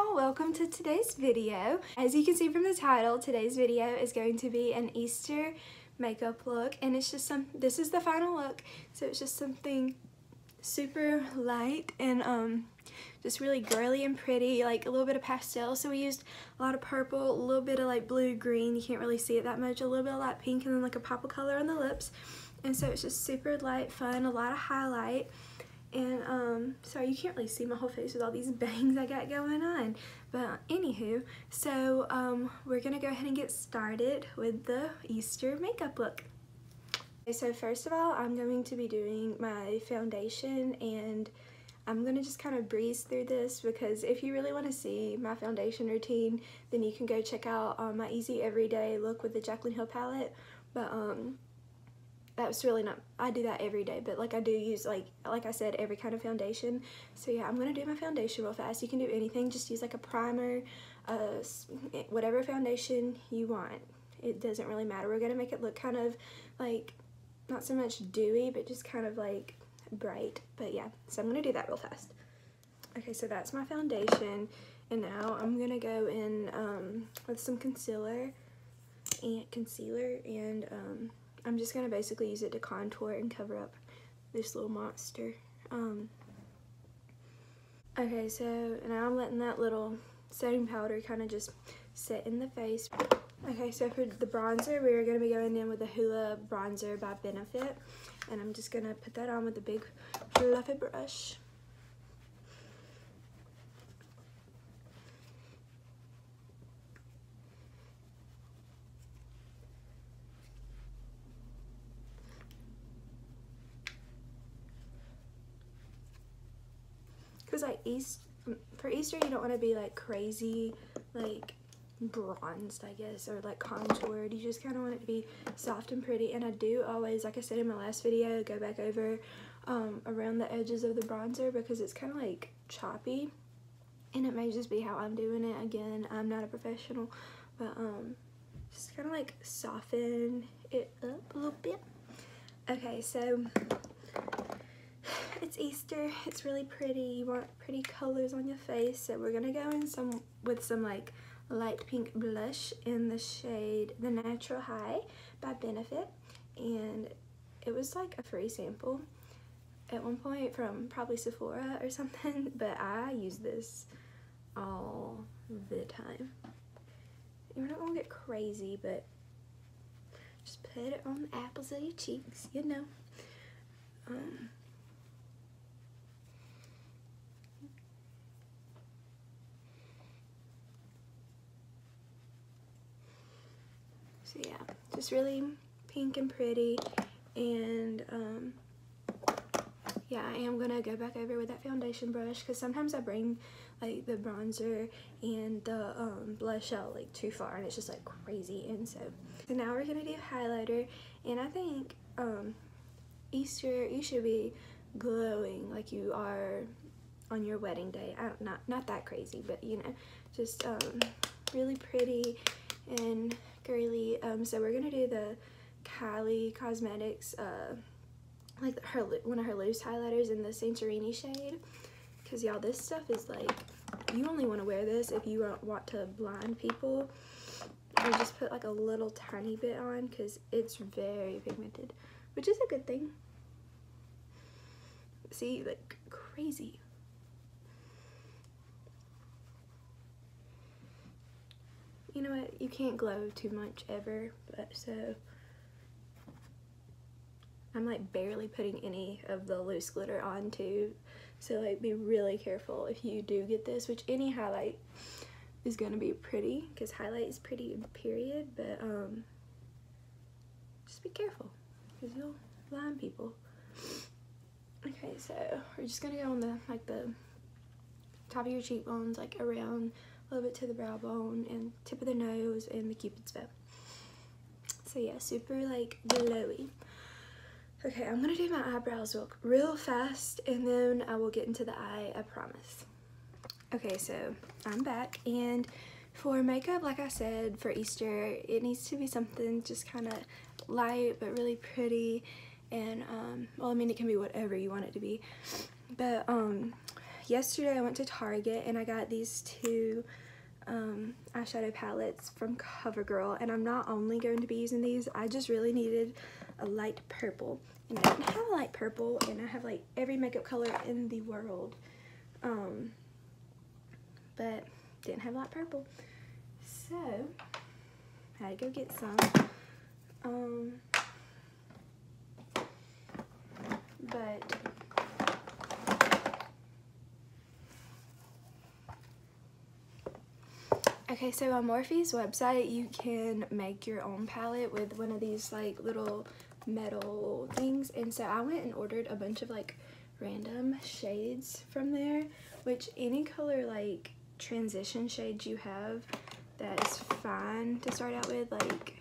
y'all, welcome to today's video. As you can see from the title, today's video is going to be an Easter makeup look, and it's just this is the final look, so it's just something super light and just really girly and pretty, like a little bit of pastel. So we used a lot of purple, a little bit of like blue green, you can't really see it that much, a little bit of light pink, and then like a pop of color on the lips. And so it's just super light, fun, a lot of highlight. And sorry, you can't really see my whole face with all these bangs I got going on, but anywho, so we're gonna go ahead and get started with the Easter makeup look. Okay, so first of all, I'm going to be doing my foundation, and I'm gonna just kind of breeze through this because if you really want to see my foundation routine, then you can go check out my easy everyday look with the Jaclyn Hill palette. But that's really not, I do that every day, but like I do use, like I said, every kind of foundation. So yeah, I'm gonna do my foundation real fast. You can do anything, just use like a primer, whatever foundation you want. It doesn't really matter. We're gonna make it look kind of like, not so much dewy, but just kind of like bright. But yeah, so I'm gonna do that real fast. Okay, so that's my foundation, and now I'm gonna go in with some concealer, and I'm just gonna basically use it to contour and cover up this little monster. Okay, so now I'm letting that little setting powder kind of just set in the face. Okay, so for the bronzer, we're gonna be going in with the Hoola bronzer by Benefit, and I'm just gonna put that on with a big fluffy brush. Because like for Easter, you don't want to be like crazy, like bronzed, I guess, or like contoured. You just kind of want it to be soft and pretty. And I do always, like I said in my last video, go back over around the edges of the bronzer because it's kind of like choppy, and it may just be how I'm doing it. Again, I'm not a professional, but just kind of like soften it up a little bit. Okay, so it's Easter, it's really pretty, you want pretty colors on your face, so we're gonna go in with some like light pink blush in the shade The Natural High by Benefit, and it was like a free sample at one point from probably Sephora or something, but I use this all the time. You're not gonna get crazy, but just put it on the apples of your cheeks, you know. So yeah, just really pink and pretty, and yeah, I am gonna go back over with that foundation brush because sometimes I bring like the bronzer and the blush out like too far, and it's just like crazy. And so now we're gonna do highlighter, and I think Easter, you should be glowing like you are on your wedding day. Not that crazy, but you know, just really pretty and girly. So we're gonna do the Kylie Cosmetics like one of her loose highlighters in the Santorini shade, because y'all, this stuff is like, you only want to wear this if you want to blind people, or just put like a little tiny bit on because it's very pigmented, which is a good thing. See, like crazy. You know what, you can't glow too much ever, but so I'm like barely putting any of the loose glitter on too, so like be really careful if you do get this, which any highlight is gonna be pretty because highlight is pretty period, but just be careful because you'll blind people. Okay, so we're just gonna go on the top of your cheekbones, like around a little bit to the brow bone and tip of the nose and the cupid's bow. So yeah, super like glowy. Okay, I'm gonna do my eyebrows real fast, and then I will get into the eye, I promise. Okay, so I'm back, and for makeup, like I said, for Easter, it needs to be something just kind of light but really pretty, and well, I mean, it can be whatever you want it to be, but yesterday I went to Target and I got these two eyeshadow palettes from CoverGirl, and I'm not only going to be using these, I just really needed a light purple, and I didn't have a light purple, and I have like every makeup color in the world, but didn't have light purple, so I had to go get some. But okay, so on Morphe's website, you can make your own palette with one of these like little metal things, and so I went and ordered a bunch of like random shades from there, which any color like transition shades you have, that is fine to start out with. Like,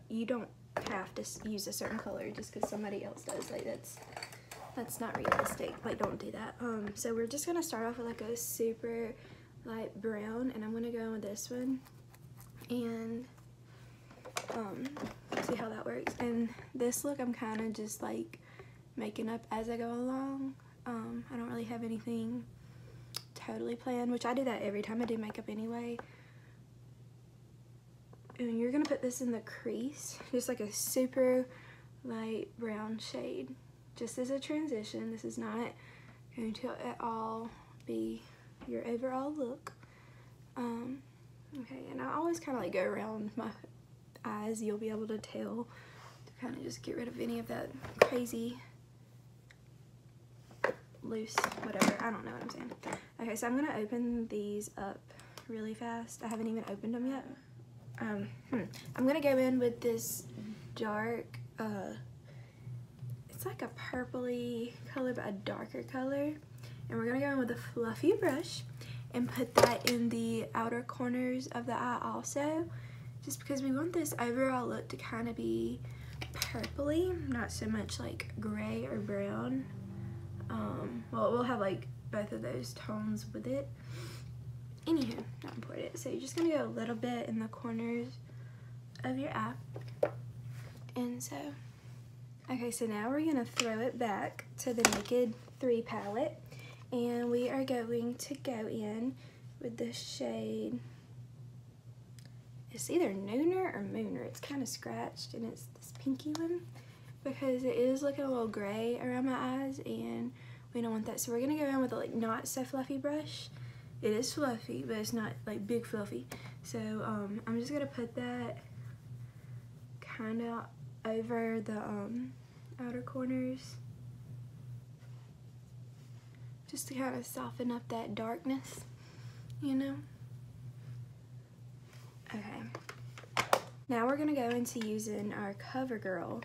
you don't have to use a certain color just because somebody else does. Like, that's not realistic. Like, don't do that. So we're just gonna start off with like a super light brown, and I'm gonna go in with this one and see how that works. And this look I'm kind of just like making up as I go along. I don't really have anything totally planned, which I do that every time I do makeup anyway. And you're gonna put this in the crease, just like a super light brown shade, just as a transition. This is not going to at all be your overall look. Okay, and I always kind of like go around my eyes. You'll be able to tell, to kind of just get rid of any of that crazy loose whatever. I don't know what I'm saying. Okay, so I'm gonna open these up really fast. I haven't even opened them yet. I'm gonna go in with this dark, it's like a purpley color but a darker color, and we're gonna go in with a fluffy brush and put that in the outer corners of the eye also, just because we want this overall look to kind of be purpley, not so much like gray or brown. Well, we'll have like both of those tones with it. Anywho, not important. So you're just gonna go a little bit in the corners of your eye. And so, okay, so now we're gonna throw it back to the Naked 3 palette, and we are going to go in with the shade, it's either Nooner or Mooner. It's kind of scratched, and it's this pinky one, because it is looking a little gray around my eyes, and we don't want that. So we're gonna go in with a like not so fluffy brush. It is fluffy, but it's not like big fluffy. So I'm just gonna put that kind of over the outer corners, just to kind of soften up that darkness, you know? Okay. Now we're gonna go into using our CoverGirl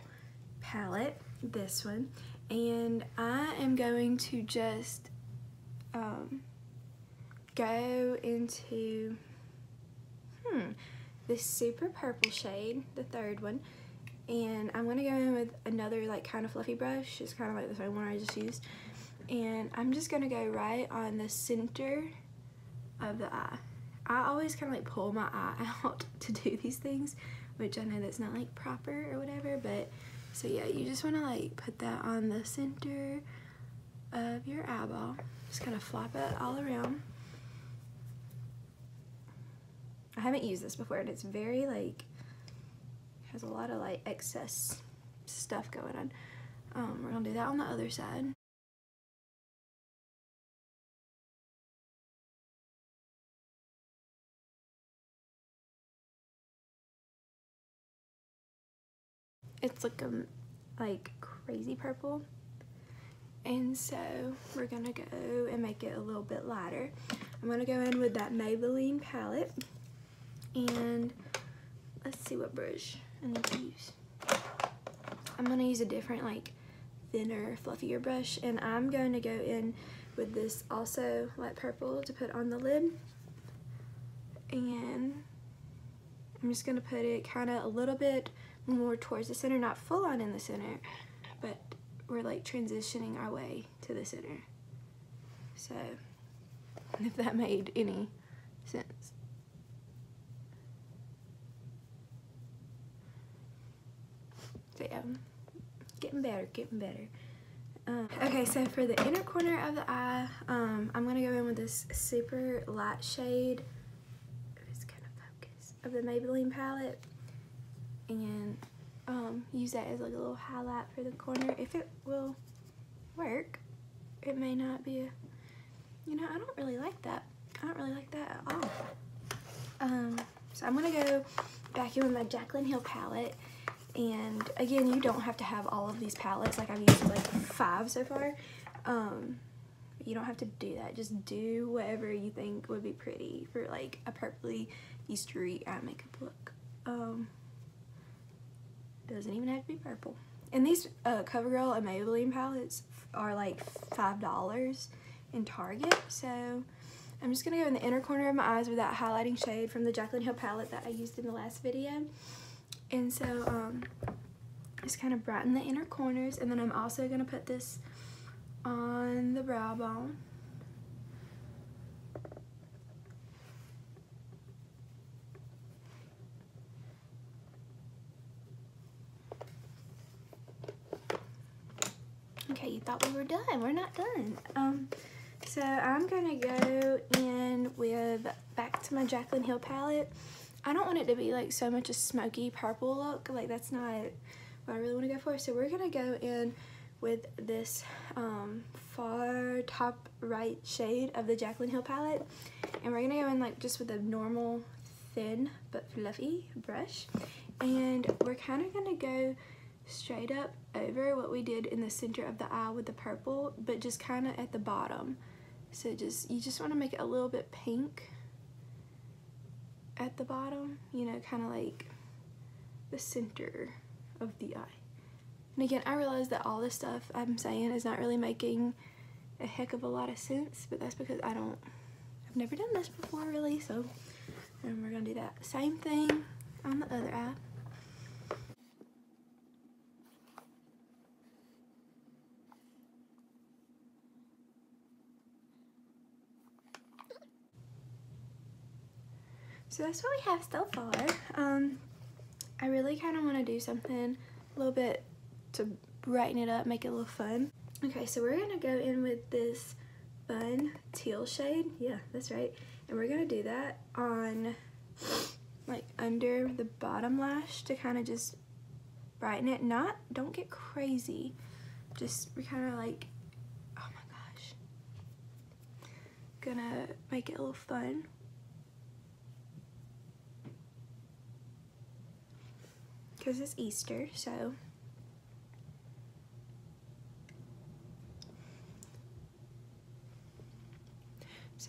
palette, this one, and I am going to just go into this super purple shade, the third one, and I'm gonna go in with another like kind of fluffy brush. It's kind of like the same one I just used, and I'm just gonna go right on the center of the eye. I always kind of like pull my eye out to do these things, which I know that's not like proper or whatever, but so yeah, you just want to like put that on the center of your eyeball. Just kind of flop it all around. I haven't used this before, and it's very like, has a lot of like excess stuff going on. We're gonna do that on the other side. It's like crazy purple, and so we're gonna go and make it a little bit lighter. I'm gonna go in with that Maybelline palette, and let's see what brush I need to use. I'm gonna use a different like thinner, fluffier brush, and I'm going to go in with this also light purple to put on the lid, and I'm just gonna put it kind of a little bit more towards the center, not full on in the center, but we're like transitioning our way to the center. So if that made any sense. So yeah, getting better. Okay, so for the inner corner of the eye, I'm gonna go in with this super light shade, if it's kind of focus, of the Maybelline palette, and use that as like a little highlight for the corner. If it will work, it may not be you know, I don't really like that. I don't really like that at all. So I'm gonna go back in with my Jaclyn Hill palette. And again, you don't have to have all of these palettes. Like I've used like 5 so far. You don't have to do that. Just do whatever you think would be pretty for like a purpley Eastery eye makeup look. Doesn't even have to be purple. And these CoverGirl and Maybelline palettes are like $5 in Target. So I'm just gonna go in the inner corner of my eyes with that highlighting shade from the Jaclyn Hill palette that I used in the last video. And so just kind of brighten the inner corners, and then I'm also going to put this on the brow bone. Okay, you thought we were done. We're not done. So I'm going to go in with, back to my Jaclyn Hill palette. I don't want it to be like so much a smoky purple look. Like that's not what I really want to go for. So we're going to go in with this far top right shade of the Jaclyn Hill palette. And we're going to go in like just with a normal thin but fluffy brush. And we're kind of going to go straight up over what we did in the center of the eye with the purple, but just kind of at the bottom. So you just want to make it a little bit pink at the bottom, you know, kind of like the center of the eye. And again, I realize that all this stuff I'm saying is not really making a heck of a lot of sense, but that's because I've never done this before really, so and we're gonna do that same thing on the other eye. So that's what we have so far. I really kind of want to do something a little bit to brighten it up, make it a little fun. Okay, so we're going to go in with this fun teal shade. Yeah, that's right. And we're going to do that on like under the bottom lash to kind of just brighten it. Don't get crazy. Just, we're kind of like, oh my gosh. Gonna make it a little fun. Because it's Easter, so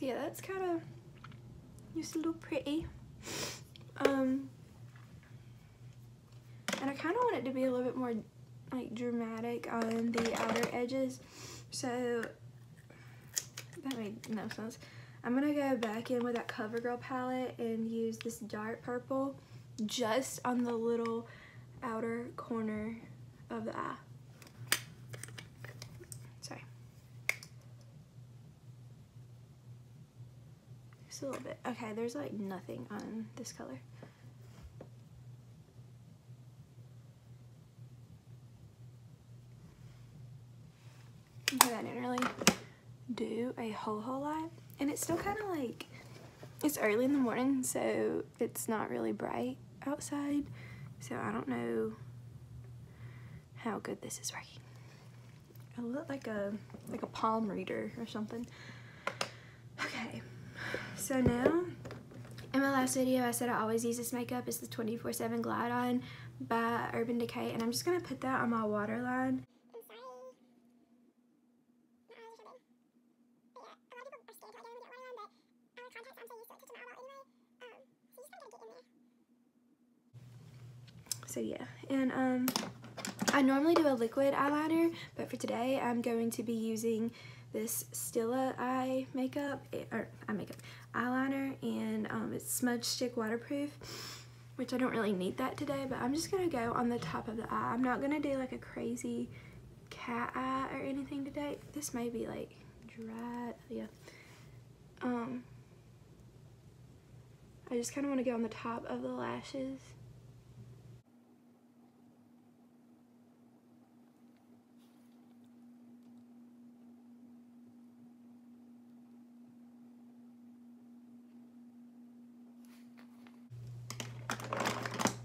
yeah, that's kind of just a little pretty. And I kind of want it to be a little bit more like dramatic on the outer edges, so that made no sense. I'm gonna go back in with that CoverGirl palette and use this dark purple just on the little outer corner of the eye. Sorry. Just a little bit. Okay, there's like nothing on this color. Okay, that didn't really do a whole lot. And it's still kind of like, it's early in the morning, so it's not really bright outside. So I don't know how good this is working. I look like a palm reader or something. Okay, so now in my last video I said I always use this makeup. It's the 24/7 Glide On by Urban Decay, and I'm just gonna put that on my waterline. So yeah, and I normally do a liquid eyeliner, but for today I'm going to be using this Stila eye makeup, eyeliner, and it's smudge stick waterproof, which I don't really need that today, but I'm just gonna go on the top of the eye. I'm not gonna do like a crazy cat eye or anything today. This may be like dry, yeah. I just kind of want to go on the top of the lashes.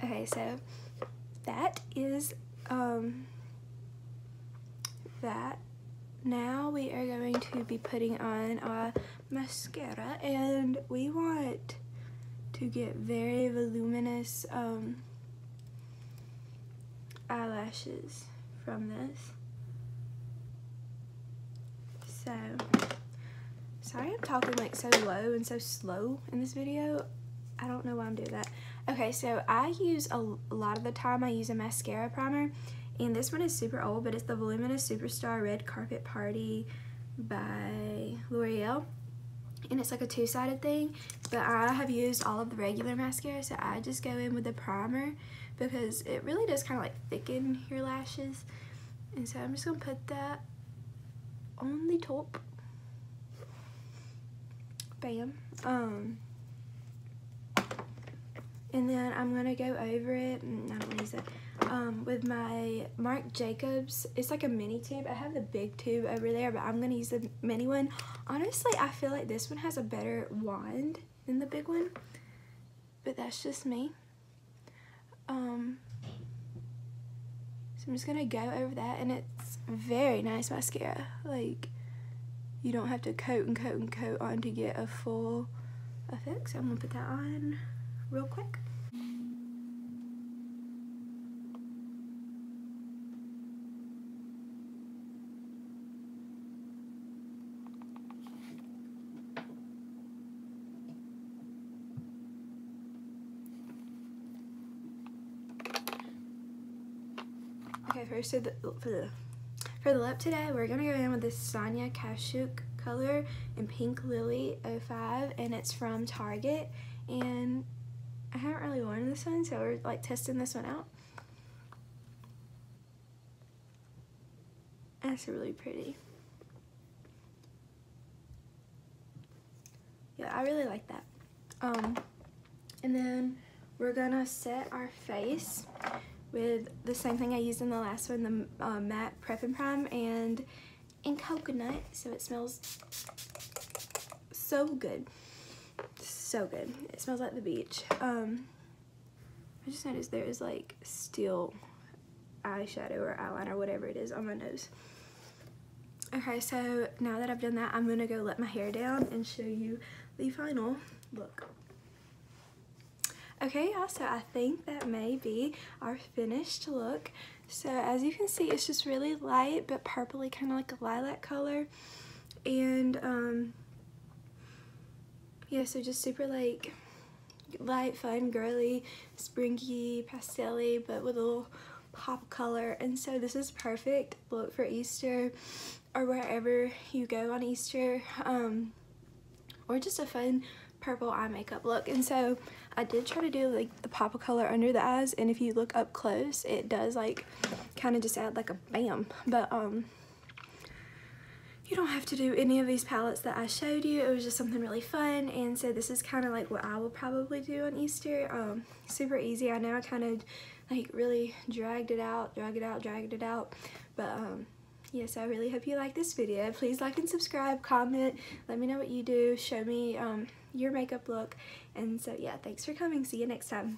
Okay, so that is that. Now we are going to be putting on our mascara, and we want to get very voluminous eyelashes from this. So, sorry I'm talking like so low and so slow in this video. I don't know why I'm doing that. Okay, so I use a lot of the time I use a mascara primer, and this one is super old, but it's the Voluminous Superstar Red Carpet Party by L'Oreal, and it's like a two-sided thing, but I have used all of the regular mascara, so I just go in with the primer because it really does kind of like thicken your lashes. And so I'm just gonna put that on the top. Bam. And then I'm gonna go over it, I don't want to use it, with my Marc Jacobs. It's like a mini tube. I have the big tube over there, but I'm gonna use the mini one. Honestly, I feel like this one has a better wand than the big one, but that's just me. So I'm just gonna go over that, and it's very nice mascara. Like, you don't have to coat and coat and coat on to get a full effect. So I'm gonna put that on real quick. Okay, first for the lip today, we're gonna go in with this Sonia Kashuk color in Pink Lily 05, and it's from Target. And I haven't really worn this one, so we're like testing this one out. And it's really pretty. Yeah, I really like that. And then we're gonna set our face with the same thing I used in the last one, the matte Prep and Prime, and in coconut, so it smells so good. So good. It smells like the beach. I just noticed there is like still eyeshadow or eyeliner, whatever it is, on my nose. Okay, so now that I've done that, I'm gonna go let my hair down and show you the final look. Okay, y'all, so I think that may be our finished look. So as you can see, it's just really light but purpley, kind of like a lilac color. And yeah, so just super like light, fun, girly, springy, pastel-y, but with a little pop of color. And so this is perfect look for Easter or wherever you go on Easter, or just a fun purple eye makeup look. And so I did try to do like the pop of color under the eyes, and if you look up close, it does like kind of just add like a bam. But you don't have to do any of these palettes that I showed you. It was just something really fun, and so this is kind of like what I will probably do on Easter. Super easy. I know I kind of like really dragged it out, but yes, I really hope you like this video. Please like and subscribe, comment, let me know what you do, show me your makeup look. And so yeah, thanks for coming. See you next time.